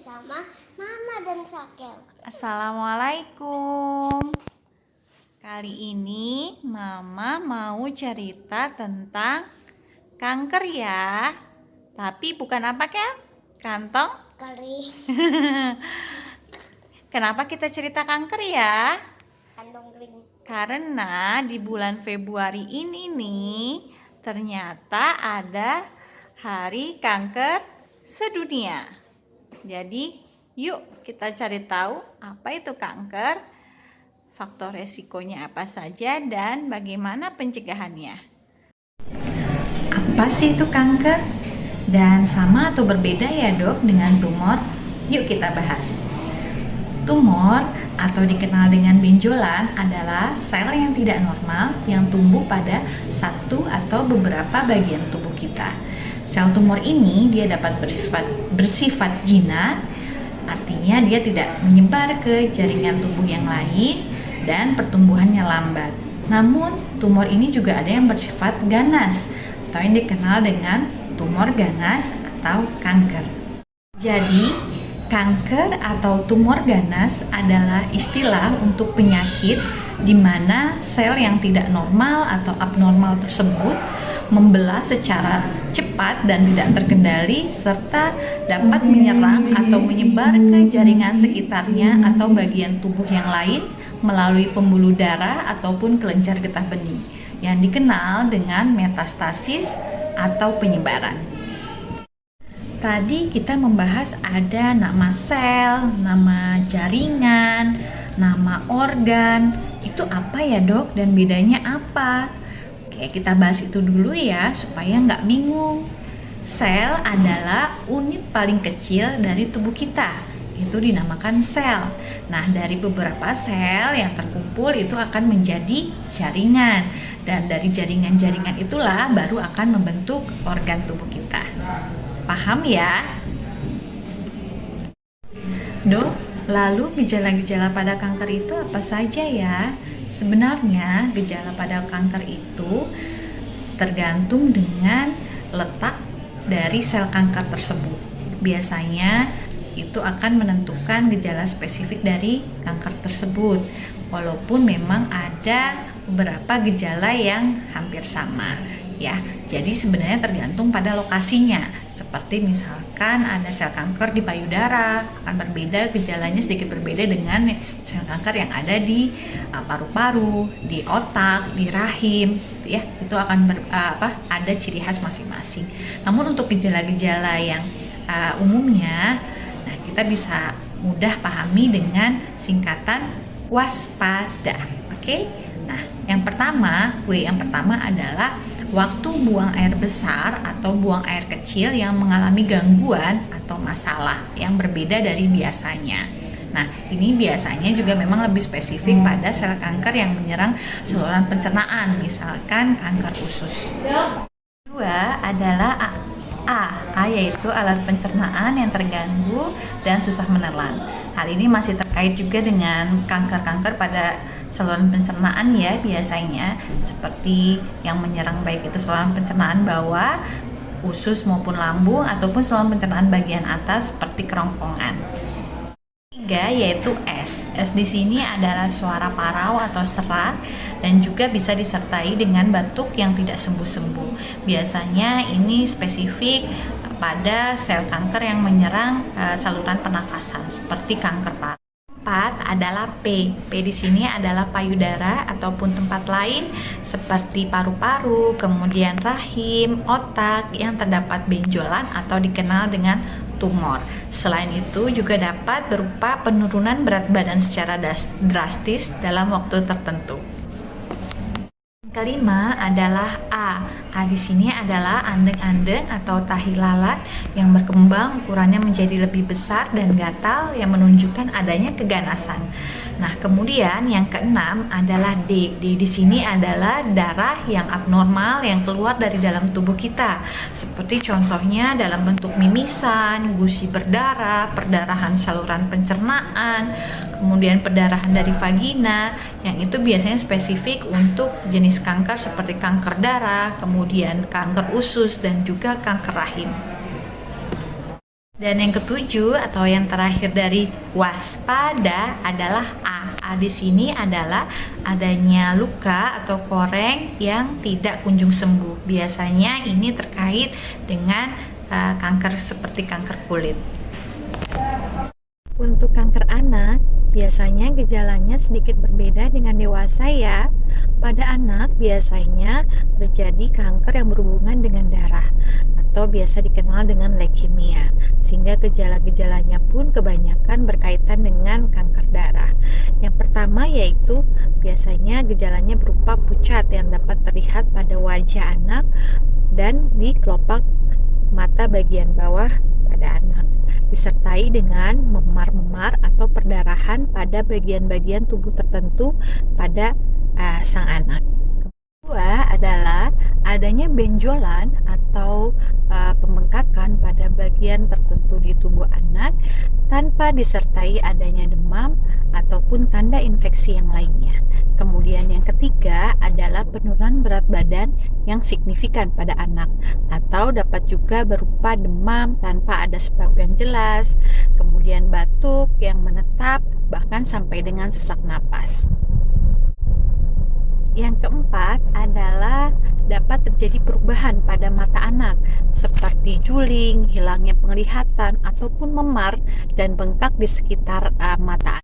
bersama Mama dan Sakel. Assalamualaikum. Kali ini Mama mau cerita tentang kanker ya. Tapi bukan apa Kel? Kantong? Kering. Kenapa kita cerita kanker ya? Kantong kering. Karena di bulan Februari ini nih ternyata ada Hari Kanker Sedunia. Jadi yuk kita cari tahu apa itu kanker, faktor resikonya apa saja, dan bagaimana pencegahannya. Apa sih itu kanker? Dan sama atau berbeda ya dok dengan tumor? Yuk kita bahas. Tumor atau dikenal dengan benjolan adalah sel yang tidak normal yang tumbuh pada satu atau beberapa bagian tubuh kita. Sel tumor ini dia dapat bersifat jinak, artinya dia tidak menyebar ke jaringan tubuh yang lain dan pertumbuhannya lambat. Namun tumor ini juga ada yang bersifat ganas atau yang dikenal dengan tumor ganas atau kanker. Jadi kanker atau tumor ganas adalah istilah untuk penyakit di mana sel yang tidak normal atau abnormal tersebut membelah secara cepat dan tidak terkendali serta dapat menyerang atau menyebar ke jaringan sekitarnya atau bagian tubuh yang lain melalui pembuluh darah ataupun kelenjar getah bening yang dikenal dengan metastasis atau penyebaran. Tadi kita membahas ada nama sel, nama jaringan, nama organ. Itu apa ya dok dan bedanya apa? Oke, kita bahas itu dulu ya supaya nggak bingung. Sel adalah unit paling kecil dari tubuh kita. Itu dinamakan sel. Nah, dari beberapa sel yang terkumpul itu akan menjadi jaringan. Dan dari jaringan-jaringan itulah baru akan membentuk organ tubuh kita. Paham ya? Dok, lalu gejala-gejala pada kanker itu apa saja ya? Sebenarnya gejala pada kanker itu tergantung dengan letak dari sel kanker tersebut. Biasanya itu akan menentukan gejala spesifik dari kanker tersebut. Walaupun memang ada beberapa gejala yang hampir sama ya. Jadi sebenarnya tergantung pada lokasinya. Seperti misalkan ada sel kanker di payudara, akan berbeda, gejalanya sedikit berbeda dengan sel kanker yang ada di paru-paru, di otak, di rahim, gitu ya. Itu akan ada ciri khas masing-masing. Namun untuk gejala-gejala yang umumnya, nah kita bisa mudah pahami dengan singkatan waspada. Oke? Nah, yang pertama adalah waktu buang air besar atau buang air kecil yang mengalami gangguan atau masalah yang berbeda dari biasanya. Nah, ini biasanya juga memang lebih spesifik pada sel kanker yang menyerang saluran pencernaan, misalkan kanker usus. Kedua adalah A yaitu alat pencernaan yang terganggu dan susah menelan. Hal ini masih terkait juga dengan kanker-kanker pada saluran pencernaan ya, biasanya seperti yang menyerang baik itu saluran pencernaan bawah, usus maupun lambung ataupun saluran pencernaan bagian atas seperti kerongkongan. Ketiga yaitu S. S di sini adalah suara parau atau serak dan juga bisa disertai dengan batuk yang tidak sembuh-sembuh. Biasanya ini spesifik pada sel kanker yang menyerang saluran pernafasan seperti kanker paru. 4 adalah P. P di sini adalah payudara ataupun tempat lain seperti paru-paru, kemudian rahim, otak yang terdapat benjolan atau dikenal dengan tumor. Selain itu juga dapat berupa penurunan berat badan secara drastis dalam waktu tertentu. Kelima adalah A. A di sini adalah andeng-andeng atau tahi lalat yang berkembang ukurannya menjadi lebih besar dan gatal yang menunjukkan adanya keganasan. Nah, kemudian yang keenam adalah D. D di sini adalah darah yang abnormal yang keluar dari dalam tubuh kita. Seperti contohnya dalam bentuk mimisan, gusi berdarah, perdarahan saluran pencernaan, kemudian perdarahan dari vagina, yang itu biasanya spesifik untuk jenis kanker seperti kanker darah, kemudian kanker usus dan juga kanker rahim. Dan yang ketujuh atau yang terakhir dari waspada adalah A. A di sini adalah adanya luka atau koreng yang tidak kunjung sembuh. Biasanya ini terkait dengan kanker seperti kanker kulit. Untuk kanker anak, biasanya gejalanya sedikit berbeda dengan dewasa ya. Pada anak biasanya terjadi kanker yang berhubungan dengan darah atau biasa dikenal dengan leukemia, sehingga gejala-gejalanya pun kebanyakan berkaitan dengan kanker darah. Yang pertama yaitu biasanya gejalanya berupa pucat yang dapat terlihat pada wajah anak dan di kelopak mata bagian bawah pada anak, disertai dengan memar-memar atau perdarahan pada bagian-bagian tubuh tertentu pada sang anak. Kedua adalah adanya benjolan atau pembengkakan pada bagian tertentu di tubuh anak tanpa disertai adanya demam ataupun tanda infeksi yang lainnya. Kemudian yang ketiga adalah penurunan berat badan yang signifikan pada anak atau dapat juga berupa demam tanpa ada sebab yang jelas, kemudian batuk yang menetap bahkan sampai dengan sesak napas. Yang keempat adalah dapat terjadi perubahan pada mata anak seperti juling, hilangnya penglihatan ataupun memar dan bengkak di sekitar mata.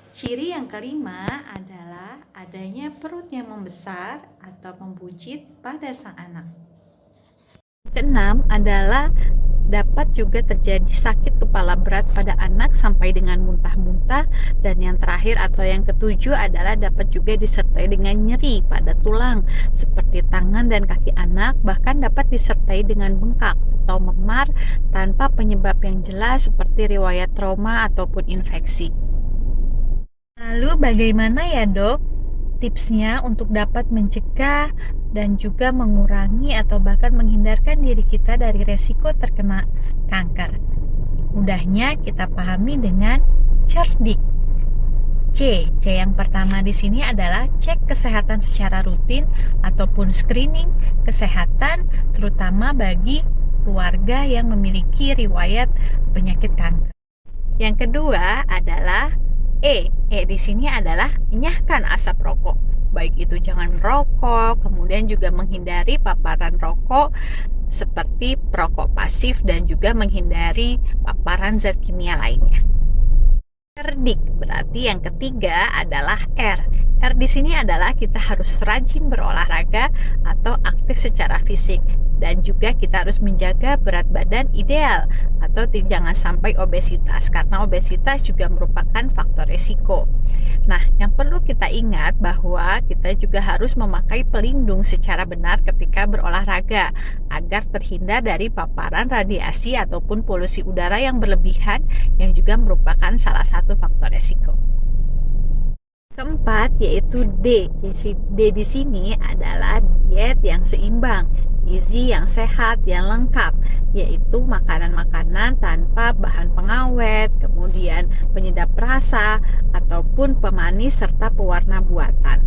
Ciri yang kelima adalah adanya perut yang membesar atau membuncit pada sang anak. Keenam adalah dapat juga terjadi sakit kepala berat pada anak sampai dengan muntah-muntah, dan yang terakhir atau yang ketujuh adalah dapat juga disertai dengan nyeri pada tulang seperti tangan dan kaki anak, bahkan dapat disertai dengan bengkak atau memar tanpa penyebab yang jelas seperti riwayat trauma ataupun infeksi. Lalu bagaimana ya dok tipsnya untuk dapat mencegah dan juga mengurangi atau bahkan menghindarkan diri kita dari resiko terkena kanker? Mudahnya kita pahami dengan cerdik. C yang pertama di sini adalah cek kesehatan secara rutin ataupun screening kesehatan, terutama bagi keluarga yang memiliki riwayat penyakit kanker. Yang kedua adalah E di sini adalah enyahkan asap rokok. Baik itu jangan merokok, kemudian juga menghindari paparan rokok seperti perokok pasif dan juga menghindari paparan zat kimia lainnya. Cerdik berarti yang ketiga adalah R. R di sini adalah kita harus rajin berolahraga atau aktif secara fisik, dan juga kita harus menjaga berat badan ideal atau jangan sampai obesitas, karena obesitas juga merupakan faktor resiko. Nah, yang perlu kita ingat bahwa kita juga harus memakai pelindung secara benar ketika berolahraga agar terhindar dari paparan radiasi ataupun polusi udara yang berlebihan yang juga merupakan salah satu faktor resiko. Keempat yaitu D. D di sini adalah diet yang seimbang, gizi yang sehat, yang lengkap, yaitu makanan-makanan tanpa bahan pengawet, kemudian penyedap rasa ataupun pemanis serta pewarna buatan.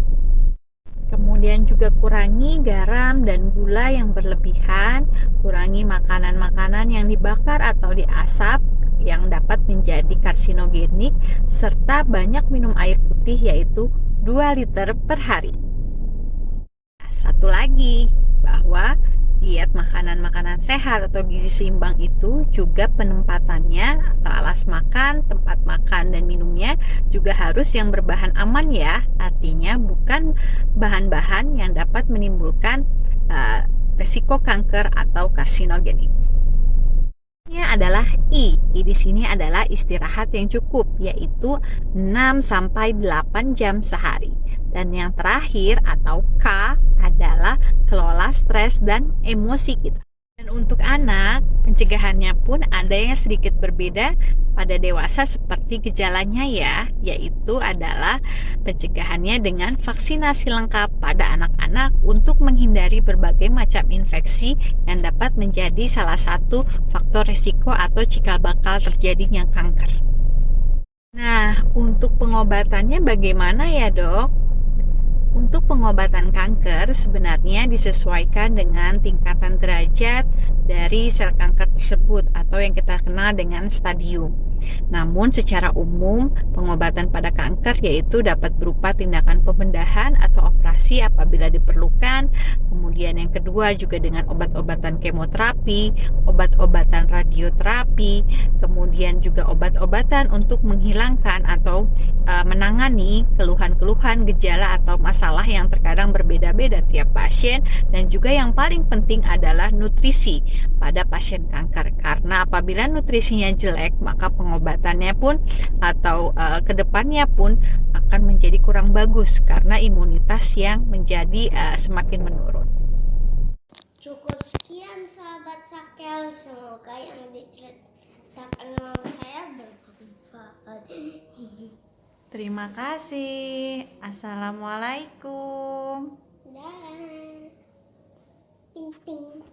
Kemudian juga kurangi garam dan gula yang berlebihan, kurangi makanan-makanan yang dibakar atau diasap yang dapat menjadi karsinogenik, serta banyak minum air putih yaitu 2 liter per hari. Satu lagi, bahwa diet makanan-makanan sehat atau gizi seimbang itu juga penempatannya atau alas makan, tempat makan dan minumnya juga harus yang berbahan aman ya. Artinya bukan bahan-bahan yang dapat menimbulkan resiko kanker atau karsinogenik. Adalah I di sini adalah istirahat yang cukup, yaitu 6-8 jam sehari. Dan yang terakhir atau K adalah kelola stres dan emosi kita. Dan untuk anak, pencegahannya pun ada yang sedikit berbeda pada dewasa seperti gejalanya ya, yaitu adalah pencegahannya dengan vaksinasi lengkap pada anak-anak untuk menghindari berbagai macam infeksi yang dapat menjadi salah satu faktor risiko atau cikal bakal terjadinya kanker. Nah, untuk pengobatannya bagaimana ya dok? Untuk pengobatan kanker sebenarnya disesuaikan dengan tingkatan derajat dari sel kanker tersebut atau yang kita kenal dengan stadium. Namun secara umum pengobatan pada kanker yaitu dapat berupa tindakan pembedahan atau operasi apabila diperlukan. Kemudian yang kedua juga dengan obat-obatan kemoterapi, obat-obatan radioterapi, kemudian juga obat-obatan untuk menghilangkan atau menangani keluhan-keluhan, gejala atau masalah yang terkadang berbeda-beda tiap pasien. Dan juga yang paling penting adalah nutrisi pada pasien kanker, karena apabila nutrisinya jelek maka pengobatannya pun atau kedepannya pun akan menjadi kurang bagus karena imunitas yang menjadi semakin menurun. Cukup sekian sahabat Sakel, semoga yang diceritakan mama saya bermanfaat. Terima kasih. Assalamualaikum. Dah. Ping ping.